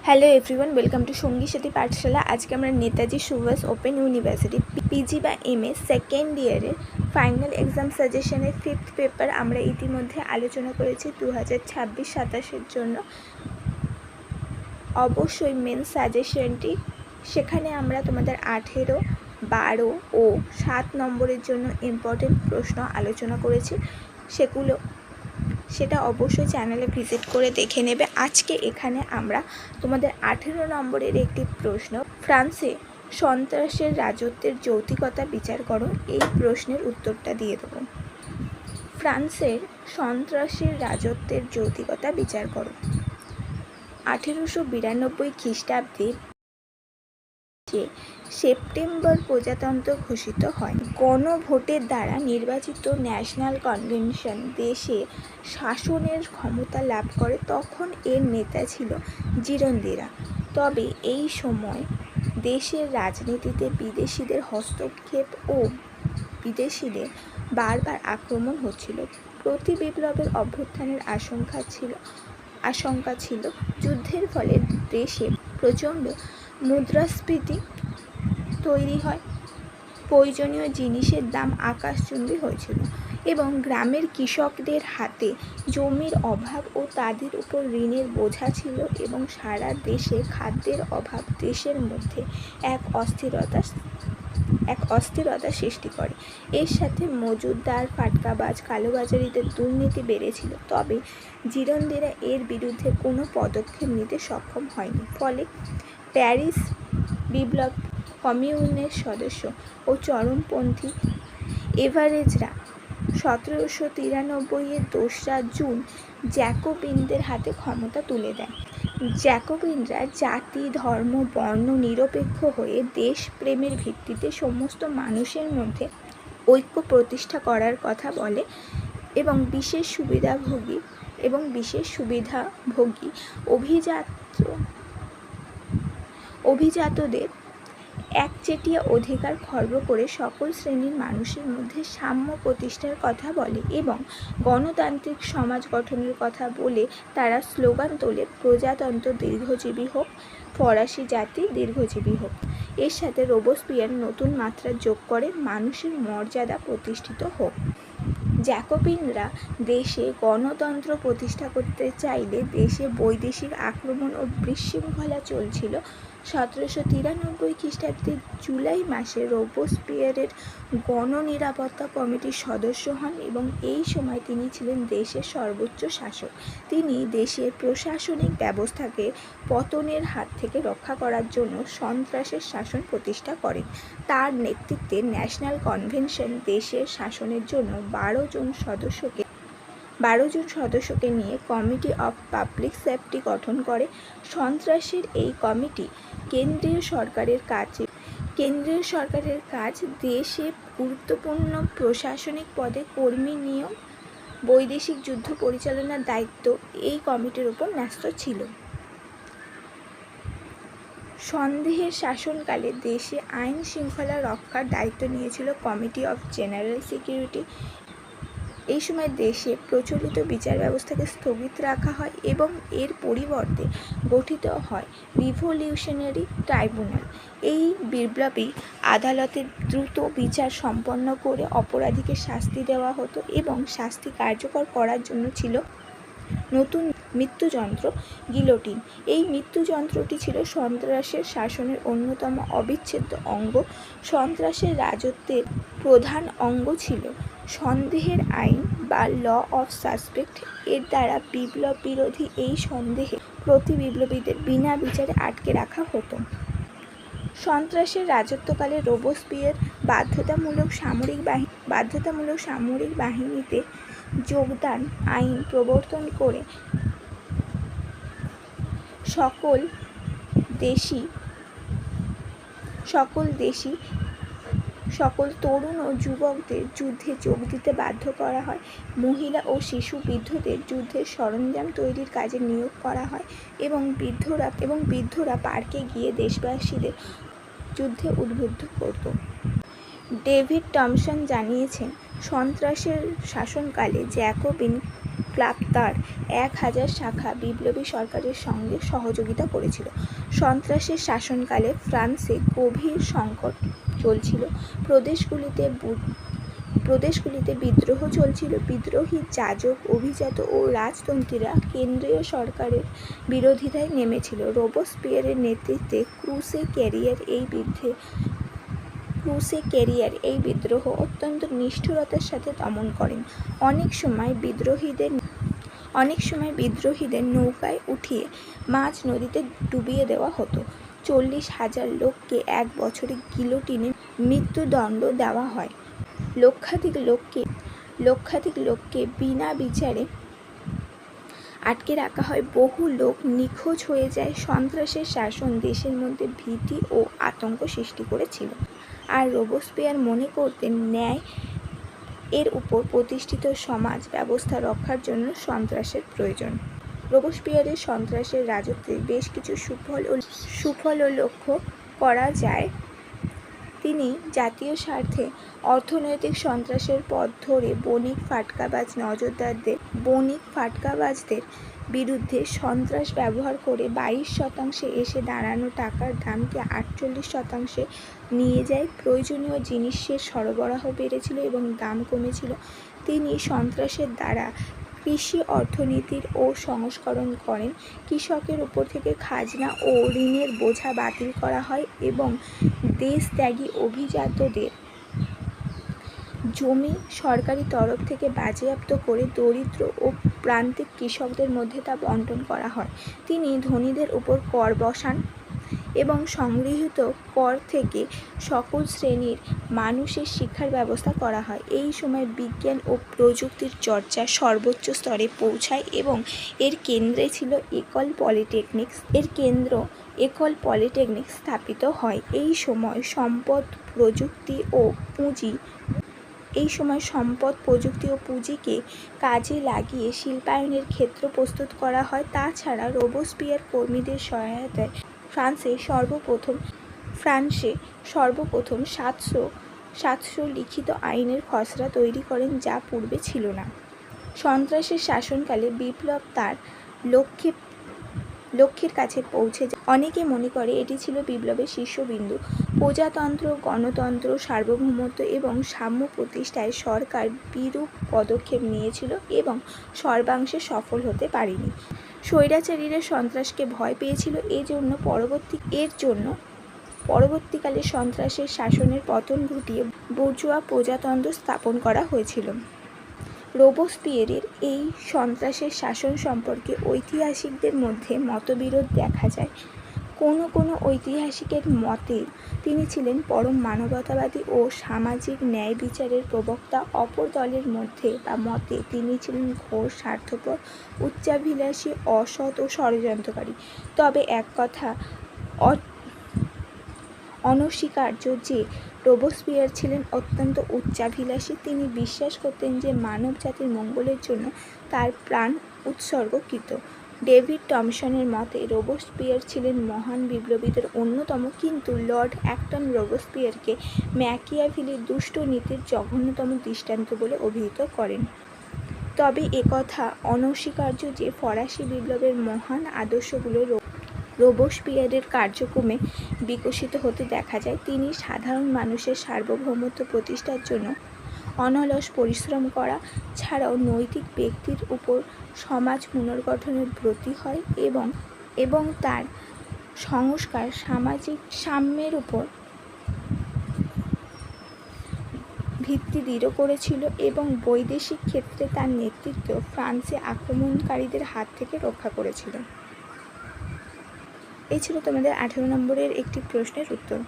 Hello everyone, welcome to সঙ্গী সাথী পাঠশালা। আজকে আমরা Netaji Subhash open university PG বা এমএ সেকেন্ড ইয়ারের ফাইনাল এক্সাম সাজেশনের 5th পেপার আমরা ইতিমধ্যে আলোচনা করেছি 2026-27 জন্য। অবশ্যই মেন সাজেশনটি, সেখানে আমরা তোমাদের 18, 12 ও 7 নম্বরের জন্য ইম্পর্টেন্ট প্রশ্ন আলোচনা করেছি। সেটা অবশ্যই চ্যানেলে ভিজিট করে দেখে নেবে। আজকে এখানে আমরা তোমাদের 18 নম্বরের একটি প্রশ্ন, ফ্রান্সে সন্ত্রাসের রাজত্বের যৌক্তিকতা বিচার করো, এই প্রশ্নের উত্তরটা দিয়ে দেবো। ফ্রান্সের সন্ত্রাসের রাজত্বের যৌক্তিকতা বিচার করো। 1892 খ্রিস্টাব্দে সেপ্টেম্বর প্রজাতন্ত্র ঘোষিত হয়। গণভোটের দ্বারা নির্বাচিত ন্যাশনাল কনভেনশন দেশে শাসনের ক্ষমতা লাভ করে। তখন এর নেতা ছিল জিরোন্দিরা। তবে এই সময় দেশের রাজনীতিতে বিদেশিদের হস্তক্ষেপ ও বিদেশিদের বারবার আক্রমণ হচ্ছিল। প্রতি বিপ্লবের অভ্যুত্থানের আশঙ্কা ছিল। যুদ্ধের ফলে দেশে প্রচণ্ড মুদ্রাস্ফীতি তৈরি হয়। প্রয়োজনীয় জিনিসের দাম আকাশচুম্বী হয়েছিল এবং গ্রামের কৃষকদের হাতে জমির অভাব ও তাদের উপর ঋণের বোঝা ছিল এবং সারা দেশে খাদ্যের অভাব দেশের মধ্যে এক অস্থিরতা সৃষ্টি করে। এর সাথে মজুতদার, ফাটকাবাজ, কালোবাজারিদের দুর্নীতি বেড়েছিল। তবে জিরোন্দিরা এর বিরুদ্ধে কোনো পদক্ষেপ নিতে সক্ষম হয়নি। ফলে প্যারিস বিপ্লব কমিউনের সদস্য ও চরমপন্থী এভারেজরা 1793-এর 2রা জুন জ্যাকোবিনদের হাতে ক্ষমতা তুলে দেয়। জ্যাকোবিনরা জাতি, ধর্ম, বর্ণ নিরপেক্ষ হয়ে দেশপ্রেমের ভিত্তিতে সমস্ত মানুষের মধ্যে ঐক্য প্রতিষ্ঠা করার কথা বলে এবং বিশেষ সুবিধাভোগী অভিজাতদের একচেটিয়া অধিকার খর্ব করে সকল শ্রেণীর মানুষের মধ্যে সাম্য প্রতিষ্ঠার কথা বলে এবং গণতান্ত্রিক সমাজ গঠনের কথা বলে তারা স্লোগান তোলে, প্রজাতন্ত্র দীর্ঘজীবী হোক, ফরাসি জাতি দীর্ঘজীবী হোক। এর সাথে রোবসপিয়ার নতুন মাত্রা যোগ করে, মানুষের মর্যাদা প্রতিষ্ঠিত হোক। জ্যাকোবিনরা দেশে গণতন্ত্র প্রতিষ্ঠা করতে চাইলে দেশে বৈদেশিক আক্রমণ ও বিশৃঙ্খলা চলছিল। 1793 খ্রিস্টাব্দের জুলাই মাসে রোবসপিয়ারের গণনিরাপত্তা কমিটির সদস্য হন এবং এই সময় তিনি ছিলেন দেশের সর্বোচ্চ শাসক। তিনি দেশের প্রশাসনিক ব্যবস্থাকে পতনের হাত থেকে রক্ষা করার জন্য সন্ত্রাসের শাসন প্রতিষ্ঠা করেন। তার নেতৃত্বে ন্যাশনাল কনভেনশন দেশের শাসনের জন্য 12 জন সদস্যকে নিয়ে কমিটি অফ পাবলিক সেফটি গঠন করে। সন্ত্রাসের এই কমিটি কেন্দ্রীয় সরকারের কাজ দেশে গুরুত্বপূর্ণ প্রশাসনিক পদে কর্মী নিয়োগ, বৈদেশিক যুদ্ধ পরিচালনার দায়িত্ব এই কমিটির উপর ন্যস্ত ছিল। সন্দেহের শাসনকালে দেশে আইন শৃঙ্খলা রক্ষার দায়িত্ব নিয়েছিল কমিটি অফ জেনারেল সিকিউরিটি। এই সময় দেশে প্রচলিত বিচার ব্যবস্থাকে স্থগিত রাখা হয় এবং এর পরিবর্তে গঠিত হয় রিভলিউশনারি ট্রাইব্যুনাল। এই বিপ্লবী আদালতে দ্রুত বিচার সম্পন্ন করে অপরাধীকে শাস্তি দেওয়া হতো এবং শাস্তি কার্যকর করার জন্য ছিল নতুন মৃত্যুযন্ত্র, গিলোটিন। এই মৃত্যুযন্ত্রটি ছিল সন্ত্রাসের শাসনের অন্যতম অবিচ্ছেদ্য অঙ্গ। সন্ত্রাসের রাজত্বের প্রধান অঙ্গ ছিল সন্দেহের আইন বা ল অফ সাসপেক্ট। এর দ্বারা বিপ্লব বিরোধী এই সন্দেহে প্রতি বিপ্লবীদের বিনা বিচারে আটকে রাখা হতো। সন্ত্রাসের রাজত্বকালে রোবসপিয়ার বাধ্যতামূলক সামরিক বাহিনীতে যোগদান আইন প্রবর্তন করে সকল তরুণ ও যুবকদের যুদ্ধে যোগ দিতে বাধ্য করা হয়। মহিলা ও শিশু বৃদ্ধদের যুদ্ধের সরঞ্জাম তৈরির কাজে নিয়োগ করা হয় এবং বৃদ্ধরা পার্কে গিয়ে দেশবাসীদের যুদ্ধে উদ্বুদ্ধ করত। ডেভিড টমসন জানিয়েছেন, সন্ত্রাসের শাসনকালে জ্যাকোবিন ক্লাব তার 1000 শাখা বিপ্লবী সরকারের সঙ্গে সহযোগিতা করেছিল। সন্ত্রাসের শাসনকালে ফ্রান্সে গভীর সংকট চলছিল। প্রদেশগুলিতে বিদ্রোহ চলছিল। বিদ্রোহী যাজক, অভিজাত ও রাজতন্ত্রীরা কেন্দ্রীয় সরকারের বিরোধিতায় নেমেছিল। রোবসপিয়ারের নেতৃত্বে ক্রুসে-ক্যারিয়ার এই বিদ্রোহ অত্যন্ত নিষ্ঠুরতার সাথে দমন করেন। অনেক সময় বিদ্রোহীদের নৌকায় উঠিয়ে মাঝ নদীতে ডুবিয়ে দেওয়া হতো। 40,000 লোককে 1 বছরে গিলোটিনে মৃত্যুদণ্ড দেওয়া হয়। লক্ষাধিক লোককে বিনা বিচারে আটকে রাখা হয়। বহু লোক নিখোঁজ হয়ে যায়। সন্ত্রাসের শাসন দেশের মধ্যে ভীতি ও আতঙ্ক সৃষ্টি করেছিল। আর রোবসপিয়ার মনে করতেন ন্যায় এর উপর প্রতিষ্ঠিত সমাজ ব্যবস্থা রক্ষার জন্য সন্ত্রাসের প্রয়োজন। রোবসপিয়ারের সন্ত্রাসের রাজত্বে বেশ কিছু সুফলও লক্ষ্য করা যায়। তিনি জাতীয় স্বার্থে অর্থনৈতিক সন্ত্রাসের পথ ধরে বণিক ফাটকাবাজদের বিরুদ্ধে সন্ত্রাস ব্যবহার করে 22% এসে দাঁড়ানো টাকার দামকে 48% নিয়ে যায়। প্রয়োজনীয় জিনিসের সরবরাহ বেড়েছিল এবং দাম কমেছিল। তিনি সন্ত্রাসের দ্বারা কৃষি অর্থনীতির সংস্করণ করেন। কৃষকের উপর থেকে খাজনা ও ঋণের বোঝা বাতিল করা হয় এবং দেশত্যাগী অভিজাতদের জমি সরকারি তরফ থেকে বাজেয়াপ্ত করে দরিদ্র ও প্রান্তিক কৃষকদের মধ্যে তা বণ্টন করা হয়। তিনি ধনীদের উপর কর বসান এবং সংগৃহীত কর থেকে সকল শ্রেণীর মানুষের শিক্ষার ব্যবস্থা করা হয়। এই সময় বিজ্ঞান ও প্রযুক্তির চর্চা সর্বোচ্চ স্তরে পৌঁছায় এবং এর কেন্দ্রে ছিল একল পলিটেকনিক স্থাপিত হয়। এই সময় সম্পদ, প্রযুক্তি ও পুঁজিকে কাজে লাগিয়ে শিল্পায়নের ক্ষেত্র প্রস্তুত করা হয়। তাছাড়া রোবসপিয়ার কর্মীদের সহায়তায় ফ্রান্সে সর্বপ্রথম 700 লিখিত আইনের খসড়া তৈরি করেন, যা পূর্বে ছিল না। সন্ত্রাসের শাসনকালে বিপ্লব তার লক্ষ্যের কাছে পৌঁছে যায়। অনেকে মনে করে এটি ছিল বিপ্লবের শীর্ষবিন্দু। প্রজাতন্ত্র, গণতন্ত্র, সার্বভৌমত্ব এবং সাম্য প্রতিষ্ঠায় সরকার বিরূপ পদক্ষেপ নিয়েছিল এবং সর্বাংশে সফল হতে পারেনি। স্বৈরাচারীরা সন্ত্রাসকে ভয় পেয়েছিল। এর জন্য পরবর্তীকালে সন্ত্রাসের শাসনের পতন ঘটিয়ে বুর্জোয়া প্রজাতন্ত্র স্থাপন করা হয়েছিল। রোবসপিয়েরের এই সন্ত্রাসের শাসন সম্পর্কে ঐতিহাসিকদের মধ্যে মতবিরোধ দেখা যায়। কোনো ঐতিহাসিকের মতে তিনি ছিলেন পরম মানবতাবাদী ও সামাজিক ন্যায় বিচারের প্রবক্তা। অপর দলের মতে তিনি ছিলেন ঘোর স্বার্থপর, উচ্চাভিলাষী, অসৎ ও ষড়যন্ত্রকারী। তবে এক কথা অনস্বীকার্য যে রোবসপিয়ার ছিলেন অত্যন্ত উচ্চাভিলাষী। তিনি বিশ্বাস করতেন যে মানব জাতির মঙ্গলের জন্য তার প্রাণ উৎসর্গকৃত। ডেভিড টমসনের মতে রোবসপিয়ার ছিলেন মহান বিপ্লবীদের অন্যতম, কিন্তু লর্ড অ্যাক্টন রোবসপিয়ারকে ম্যাকিয়াভেলির দুষ্ট নীতির জঘন্যতম দৃষ্টান্ত বলে অভিহিত করেন। তবে একথা অনস্বীকার্য যে ফরাসি বিপ্লবের মহান আদর্শগুলো রোবসপিয়ারের কার্যক্রমে বিকশিত হতে দেখা যায়। তিনি সাধারণ মানুষের সার্বভৌমত্ব প্রতিষ্ঠার জন্য অনলস পরিশ্রম করা ছাড়াও নৈতিক ব্যক্তির উপর সমাজ পুনর্গঠনের ব্রতী হয় এবং তার সংস্কার সামাজিক সাম্যের উপর ভিত্তি দৃঢ় করেছিল এবং বৈদেশিক ক্ষেত্রে তার নেতৃত্ব ফ্রান্সে আক্রমণকারীদের হাত থেকে রক্ষা করেছিল। এই ছিল তোমাদের 18 নম্বরের একটি প্রশ্নের উত্তর।